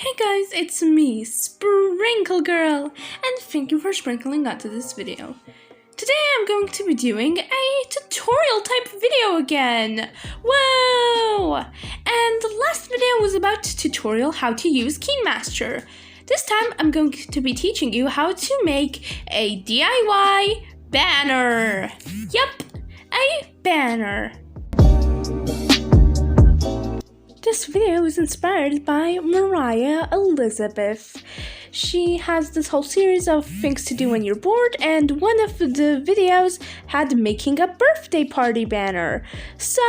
Hey guys, it's me, Sprinkle Girl, and thank you for sprinkling onto this video. Today I'm going to be doing a tutorial type video again. Whoa! And the last video was about tutorial how to use KineMaster. This time I'm going to be teaching you how to make a DIY banner. Yep, a banner. This video is inspired by Mariah Elizabeth. She has this whole series of things to do when you're bored, and one of the videos had making a birthday party banner. So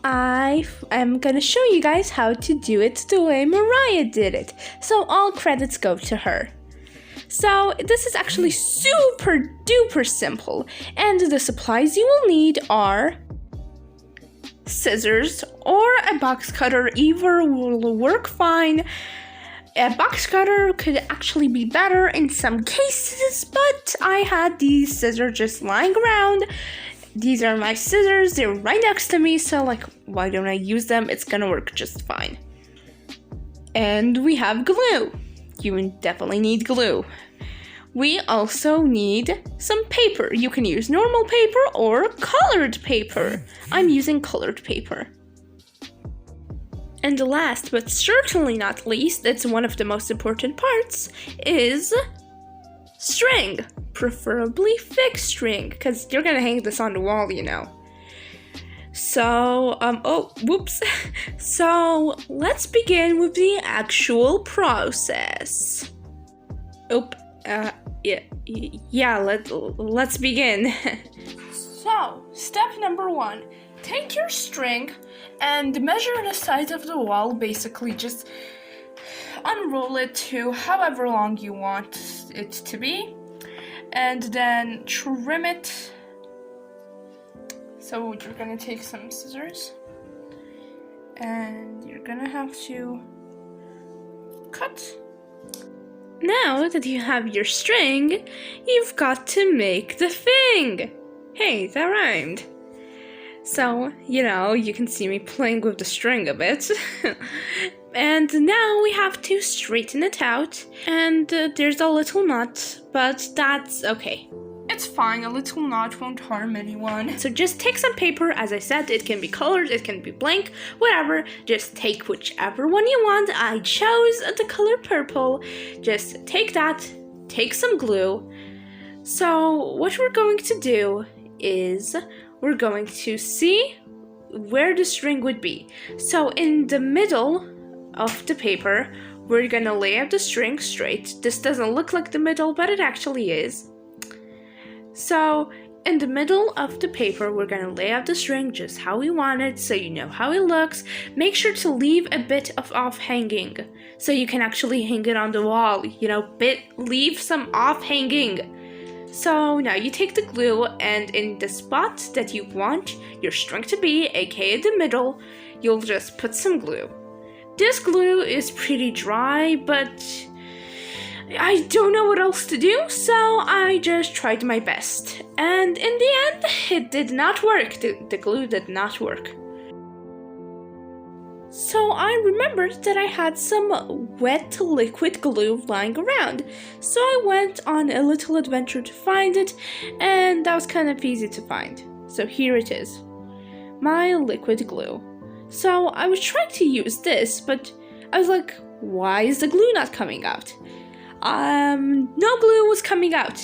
I am gonna show you guys how to do it the way Mariah did it. So all credits go to her. So this is actually super duper simple, and the supplies you will need are scissors or a box cutter. Either will work fine. A box cutter could actually be better in some cases, but I had these scissors just lying around. These are my scissors, they're right next to me, so like, why don't I use them? It's gonna work just fine. And we have glue. You definitely need glue. We also need some paper. You can use normal paper or colored paper. I'm using colored paper. And last but certainly not least, it's one of the most important parts, is string. Preferably thick string, because you're gonna hang this on the wall, you know. So, So, let's begin with the actual process. Let's begin. So, step number 1. Take your string and measure the size of the wall. Basically, just unroll it to however long you want it to be, and then trim it. So you're gonna take some scissors, and you're gonna have to cut. Now that you have your string, you've got to make the thing. Hey, that rhymed. So, you can see me playing with the string a bit. And now we have to straighten it out. And there's a little knot, but that's okay. It's fine, a little knot won't harm anyone. So just take some paper. As I said, it can be colored, it can be blank, whatever. Just take whichever one you want. I chose the color purple. Just take that, take some glue. So what we're going to do is we're going to see where the string would be. So in the middle of the paper, we're gonna lay out the string straight. This doesn't look like the middle, but it actually is. So in the middle of the paper, we're gonna lay out the string just how we want it, so you know how it looks. Make sure to leave a bit of off hanging, so you can actually hang it on the wall. Leave some off hanging. So now you take the glue, and in the spot that you want your string to be, aka the middle, you'll just put some glue. This glue is pretty dry, but I don't know what else to do, so I just tried my best. And in the end, it did not work. The glue did not work. So I remembered that I had some wet liquid glue lying around. So I went on a little adventure to find it, and that was kind of easy to find. So here it is, my liquid glue. So I was trying to use this, but I was like, why is the glue not coming out? No glue was coming out.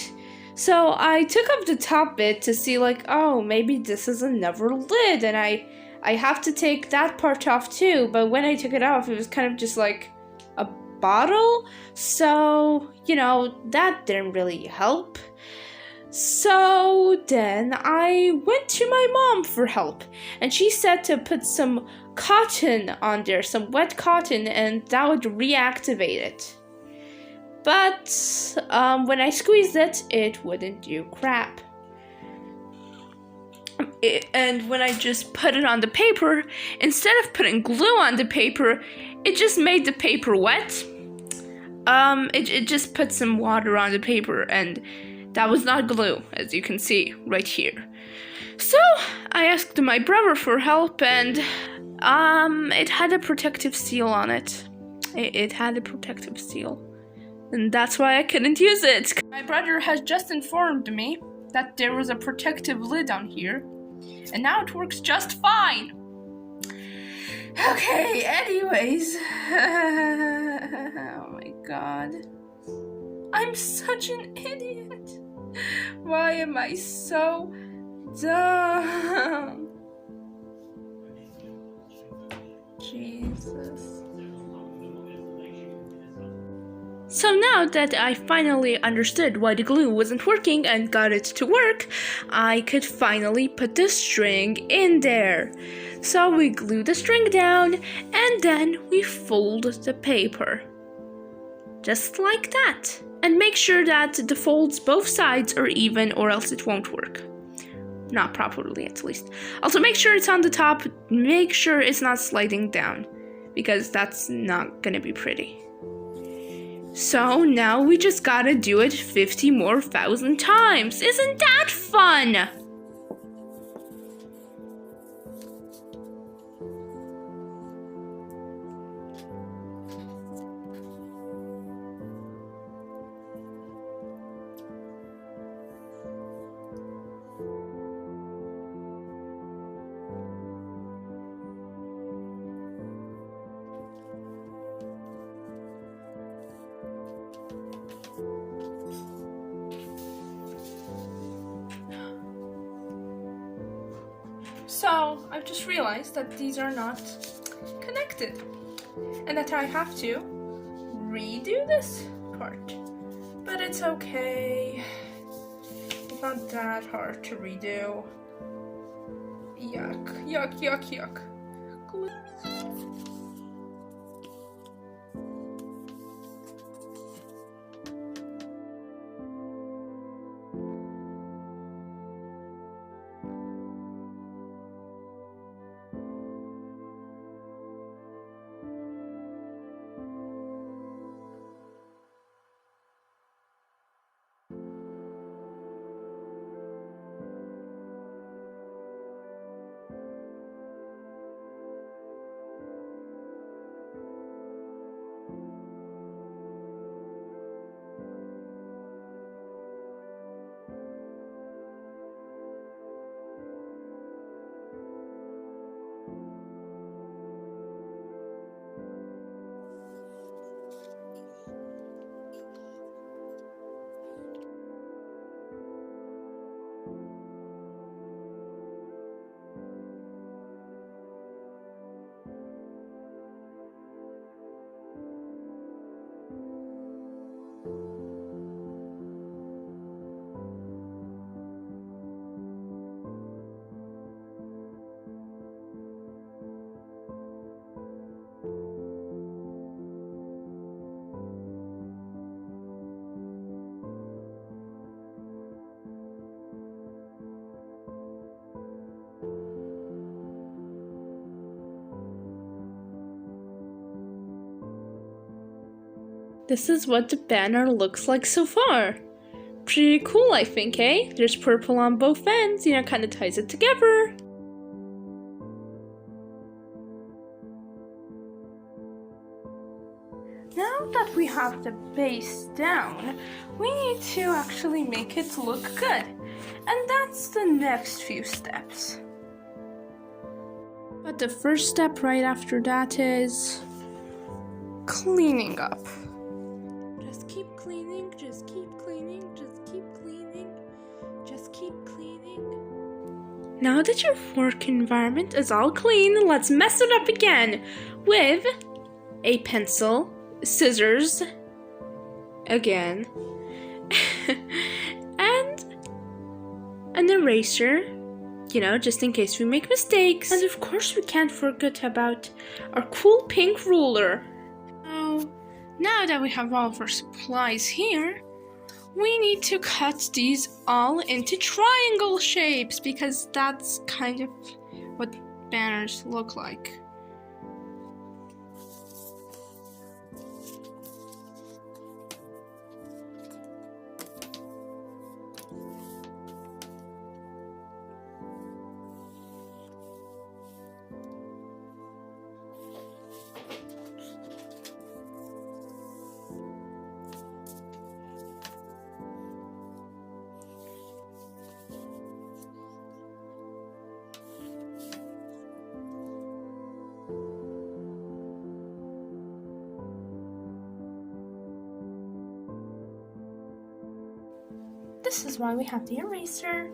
So I took up the top bit to see maybe this is another lid, and I have to take that part off too, but when I took it off, it was kind of just like a bottle, so, that didn't really help. So then I went to my mom for help, and she said to put some cotton on there, some wet cotton, and that would reactivate it. But when I squeezed it, it wouldn't do crap. And when I just put it on the paper, instead of putting glue on the paper, it just made the paper wet. It just put some water on the paper, and that was not glue, as you can see right here. So I asked my brother for help, and it had a protective seal on it. It had a protective seal. And that's why I couldn't use it. My brother has just informed me that there was a protective lid on here. And now it works just fine. Okay, anyways. Oh my god. I'm such an idiot. Why am I so dumb? Jesus. So now that I finally understood why the glue wasn't working and got it to work, I could finally put the string in there. So we glue the string down and then we fold the paper. Just like that. And make sure that the folds both sides are even or else it won't work. Not properly, at least. Also, make sure it's on the top. Make sure it's not sliding down, because that's not gonna be pretty. So now we just gotta do it 50 more thousand times. Isn't that fun? So I've just realized that these are not connected and that I have to redo this part. But it's okay. It's not that hard to redo. Yuck, yuck, yuck, yuck. This is what the banner looks like so far. Pretty cool, I think, eh? There's purple on both ends, you know, kind of ties it together. Now that we have the base down, we need to actually make it look good. And that's the next few steps. But the first step right after that is cleaning up. Just keep cleaning, just keep cleaning, just keep cleaning, just keep cleaning. Now that your work environment is all clean, let's mess it up again with a pencil, scissors, again, and an eraser, you know, just in case we make mistakes. And of course we can't forget about our cool pink ruler. Now that we have all of our supplies here, we need to cut these all into triangle shapes because that's kind of what banners look like. this is why we have the eraser.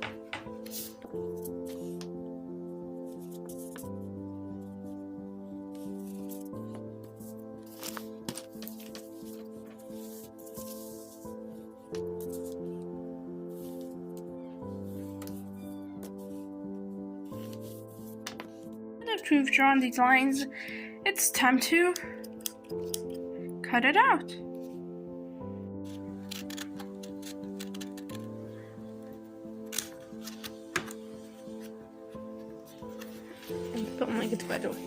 After we've drawn these lines, it's time to cut it out. And put my guitar away.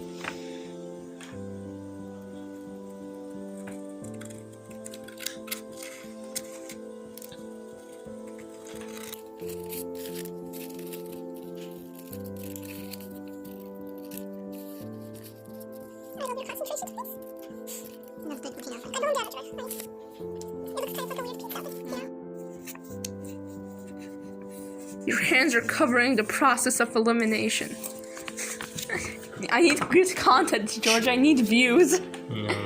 Your hands are covering the process of elimination. I need good content, George. I need views. No.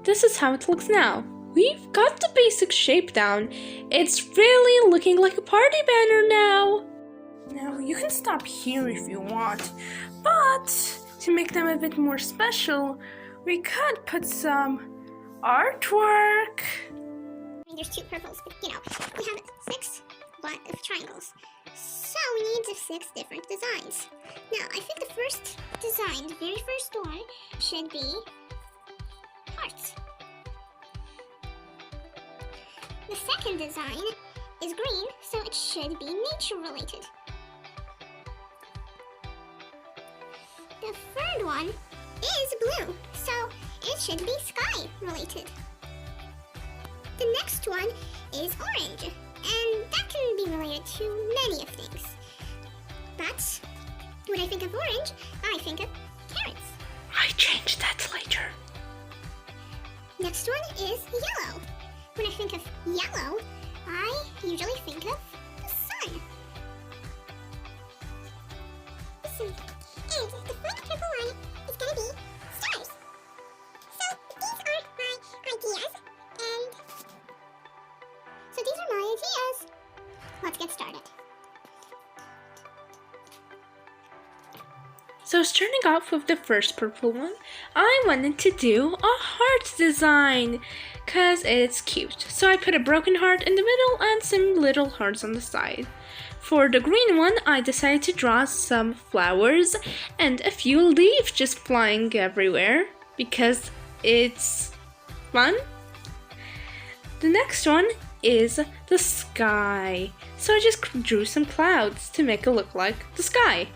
This is how it looks now. We've got the basic shape down. It's really looking like a party banner now. Now you can stop here if you want, but to make them a bit more special, we could put some artwork. There's 2 purples, but we have 6 triangles. So we need 6 different designs. Now I think the first design, the very first one, should be hearts. The second design is green, so it should be nature related. The third one is blue, so it should be sky related. The next one is orange, and that can be related to many of things. But when I think of orange, I think of carrots. I changed that later. Next one is yellow. When I think of yellow, I usually think of the sun. And the fourth purple one is going to be stars. So these are my ideas, and so these are my ideas. Let's get started. So starting off with the first purple one, I wanted to do a heart design because it's cute. So I put a broken heart in the middle and some little hearts on the side. For the green one, I decided to draw some flowers and a few leaves just flying everywhere because it's fun. The next one is the sky. So I just drew some clouds to make it look like the sky.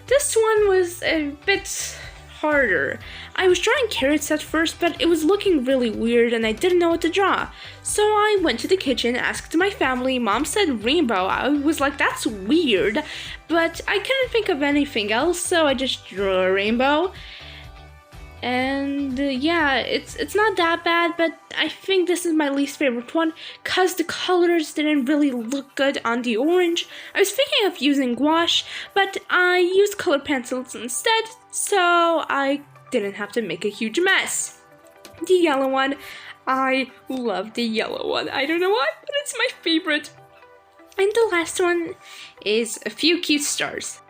This one was a bit harder. I was drawing carrots at first, but it was looking really weird and I didn't know what to draw. So I went to the kitchen, asked my family. Mom said rainbow. I was like, that's weird. But I couldn't think of anything else, so I just drew a rainbow. And yeah, it's not that bad, but I think this is my least favorite one because the colors didn't really look good on the orange. I was thinking of using gouache, but I used colored pencils instead, so I didn't have to make a huge mess. The yellow one, I love the yellow one. I don't know why, but it's my favorite. And the last one is a few cute stars.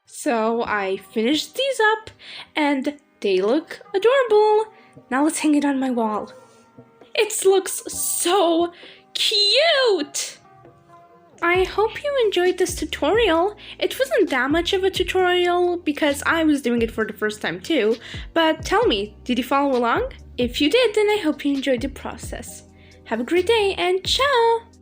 So I finished these up and they look adorable. Now let's hang it on my wall. It looks so cute! I hope you enjoyed this tutorial. It wasn't that much of a tutorial because I was doing it for the first time too, but tell me, did you follow along? If you did, then I hope you enjoyed the process. Have a great day and ciao!